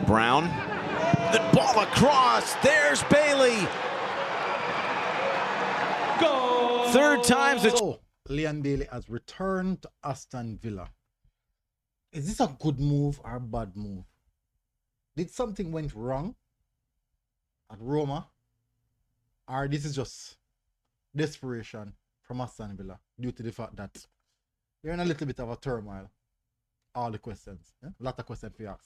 Brown. The ball across. There's Bailey. Goal. Third time's a... So, Leon Bailey has returned to Aston Villa. Is this a good move or a bad move? Did something went wrong at Roma? Or this is just desperation from Aston Villa due to the fact that they're in a little bit of a turmoil? All the questions. A lot of questions for you ask.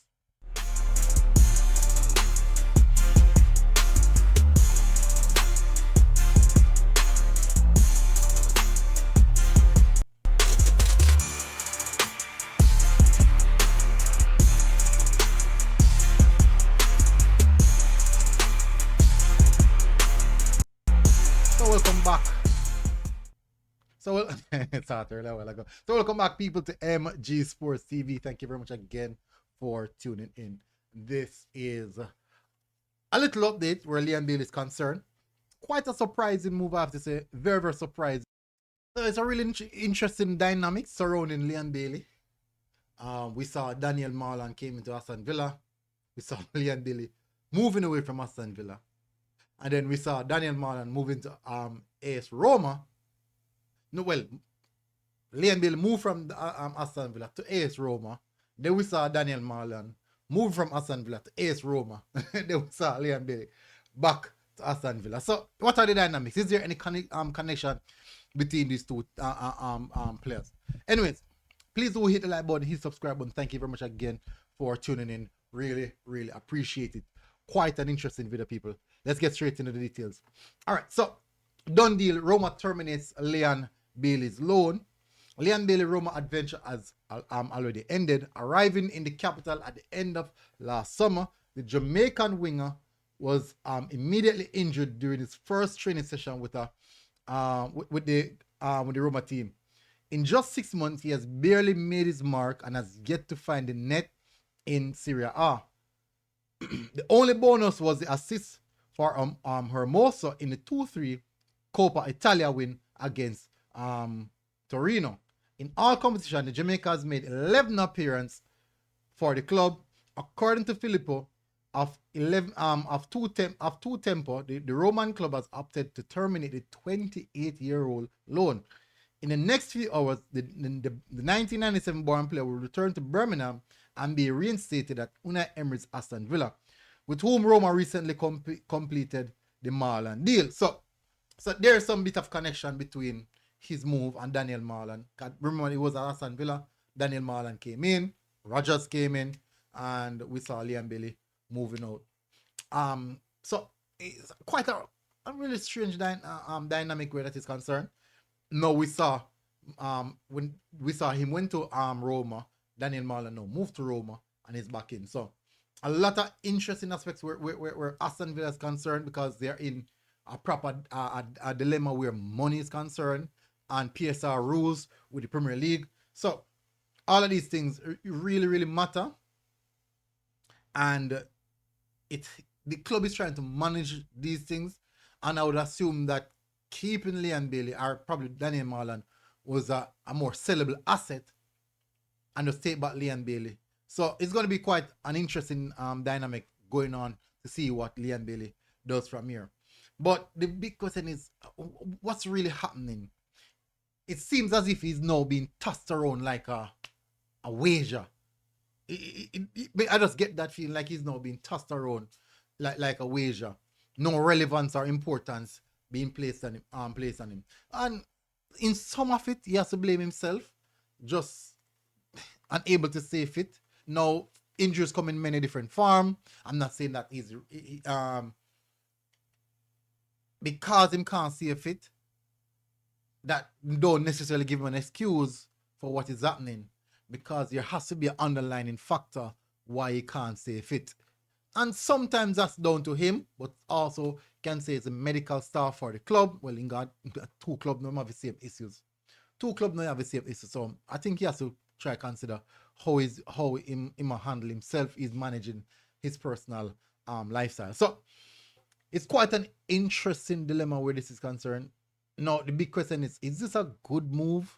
Welcome back. It's out there a while ago. So welcome back, people, to MG Sports TV. Thank you very much again for tuning in. This is a little update where Leon Bailey is concerned. Quite a surprising move, I have to say. Very, very surprising. So it's a really interesting dynamic surrounding Leon Bailey. We saw Daniel Marlon came into Aston Villa. We saw Leon Bailey moving away from Aston Villa. And then we saw Daniel Marlon moving to AS Roma. No, well, Leon Bailey moved from Aston Villa to AS Roma. Then we saw Daniel Marlon move from Aston Villa to AS Roma. Then we saw Leon Bailey back to Aston Villa. So, what are the dynamics? Is there any connection between these two players? Anyways, please do hit the like button, hit the subscribe button. Thank you very much again for tuning in. Really, really appreciate it. Quite an interesting video, people. Let's get straight into the details. All right, so done deal. Roma terminates Leon Bailey's loan. Leon Bailey Roma adventure has already ended. Arriving in the capital at the end of last summer, the Jamaican winger was immediately injured during his first training session with the Roma team. In just 6 months, he has barely made his mark and has yet to find the net in Serie A. The only bonus was the assist for Hermoso in the 2-3 Coppa Italia win against Torino. In all competition, the Jamaica has made 11 appearances for the club. According to Filippo, of two tempo, the Roman club has opted to terminate the 28-year-old loan. In the next few hours, the 1997 born player will return to Birmingham and be reinstated at Unai Emery's Aston Villa, with whom Roma recently completed the Marlon deal. So there's some bit of connection between his move and Daniel Marlon. Remember, it was at Aston Villa. Daniel Marlon came in, Rogers came in, and we saw Leon Bailey moving out. So it's quite a really strange dynamic where that is concerned. Now we saw when we saw him went to Roma, Daniel Marlon now moved to Roma and he's back in. So a lot of interesting aspects where Aston Villa is concerned, because they're in a proper a dilemma where money is concerned and PSR rules with the Premier League. So all of these things really, really matter. And the club is trying to manage these things. And I would assume that keeping Leon Bailey or probably Daniel Marlon was a more sellable asset, and just take back Leon Bailey. So it's going to be quite an interesting dynamic going on to see what Leon Bailey does from here. But the big question is, what's really happening? It seems as if he's now being tossed around like a wager. I just get that feeling like he's now being tossed around like a wager. No relevance or importance being placed on him. And in some of it, he has to blame himself, just unable to stay fit. Now, injuries come in many different forms. I'm not saying that he's because him can't stay fit, that don't necessarily give him an excuse for what is happening, because there has to be an underlying factor why he can't stay fit. And sometimes that's down to him, but also can say it's a medical staff for the club. Well, in God, two clubs don't have the same issues. So I think he has to try to consider how him handle himself, is managing his personal lifestyle. So it's quite an interesting dilemma where this is concerned. Now the big question is this a good move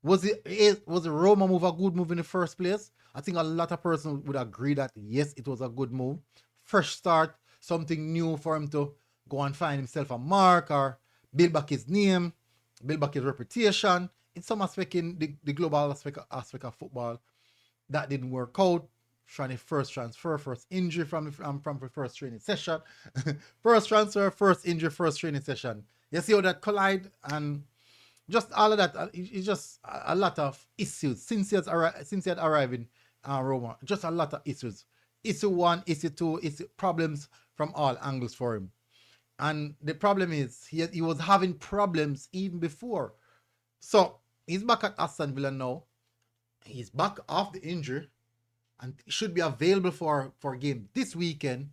Was the Roma move a good move in the first place? I think a lot of persons would agree that yes, it was a good move. Fresh start, something new for him to go and find himself a mark or build back his name, build back his reputation. In some aspect, in the global aspect of football, that didn't work out. Trying to first transfer, first injury from the first training session, first transfer, first injury, first training session. You see how that collide, and just all of that. It's just a lot of issues since he had arrived in Roma. Just a lot of issues. Issue one, issue two, issue problems from all angles for him. And the problem is he was having problems even before. So he's back at Aston Villa now. He's back off the injury and should be available for a game this weekend.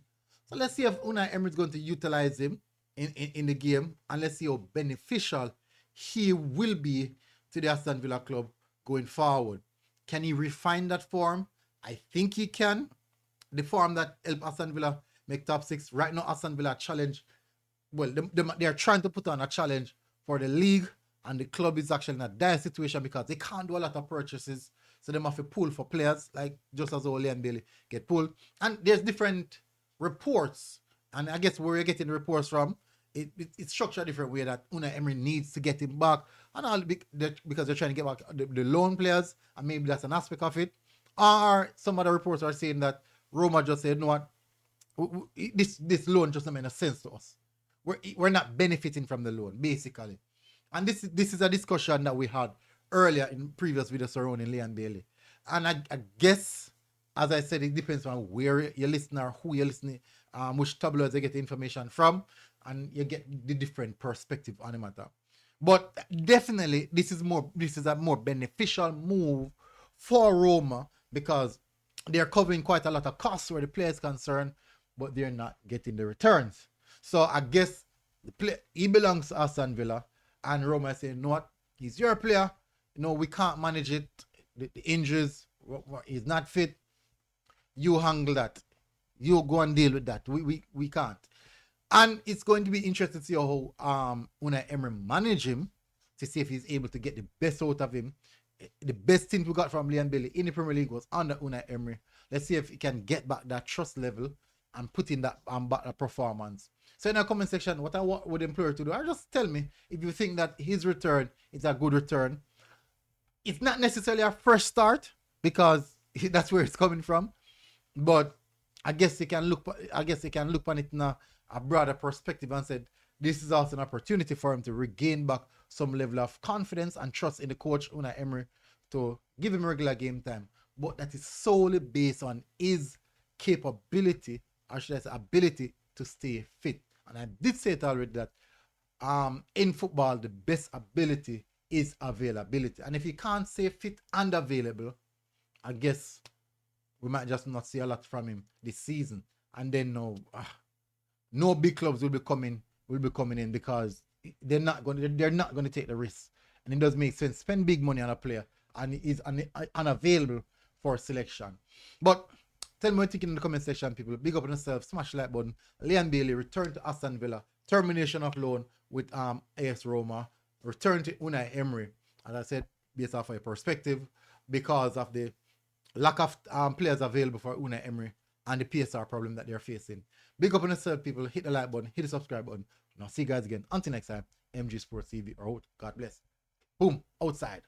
So let's see if Unai Emery is going to utilize him in the game, and let's see how beneficial he will be to the Aston Villa club going forward. Can he refine that form? I think he can. The form that helped Aston Villa make top six. Right now, Aston Villa challenge. Well, they are trying to put on a challenge for the league, and the club is actually in a dire situation because they can't do a lot of purchases. So they have to pull for players, like just as Ole and Bailey get pulled. And there's different reports, and I guess where you're getting the reports from, it's structured a different way that Unai Emery needs to get him back, and all because they're trying to get back the loan players, and maybe that's an aspect of it. Or some other reports are saying that Roma just said, you know what, this loan just doesn't make sense to us. We're not benefiting from the loan, basically. And this is a discussion that we had earlier in previous videos surrounding Lee and Bailey. And I guess, as I said, it depends on where you're listening or who you're listening, which tabloids you get the information from, and you get the different perspective on the matter. But definitely, this is a more beneficial move for Roma because they're covering quite a lot of costs where the player is concerned, but they're not getting the returns. So I guess he belongs to Aston Villa, and Roma is saying, you know what, he's your player. You know, we can't manage it. The injuries, he's not fit. You handle that. You go and deal with that. We can't. And it's going to be interesting to see how Unai Emery manage him, to see if he's able to get the best out of him. The best thing we got from Leon Bailey in the Premier League was under Unai Emery. Let's see if he can get back that trust level and put in that performance. So in the comment section, what I would implore you to do, or just tell me if you think that his return is a good return. It's not necessarily a fresh start because that's where it's coming from, but I guess you can look on it in a broader perspective and said this is also an opportunity for him to regain back some level of confidence and trust in the coach Unai Emery to give him regular game time. But that is solely based on his capability, or should I say ability, to stay fit. And I did say it already that in football the best ability is availability. And if you can't stay fit and available, I guess we might just not see a lot from him this season. And then no big clubs will be coming in because they're not going to take the risk. And it does make sense. Spend big money on a player and he's unavailable for selection. But tell me what you think in the comment section, people. Big up on yourself, smash the like button. Leon Bailey return to Aston Villa, termination of loan with AS Roma, return to Unai Emery. As I said, based off of a perspective, because of the lack of players available for Unai Emery and the PSR problem that they're facing. Big up on yourself, people. Hit the like button, hit the subscribe button. And I'll see you guys again. Until next time, MG Sports TV or out. God bless. Boom, outside.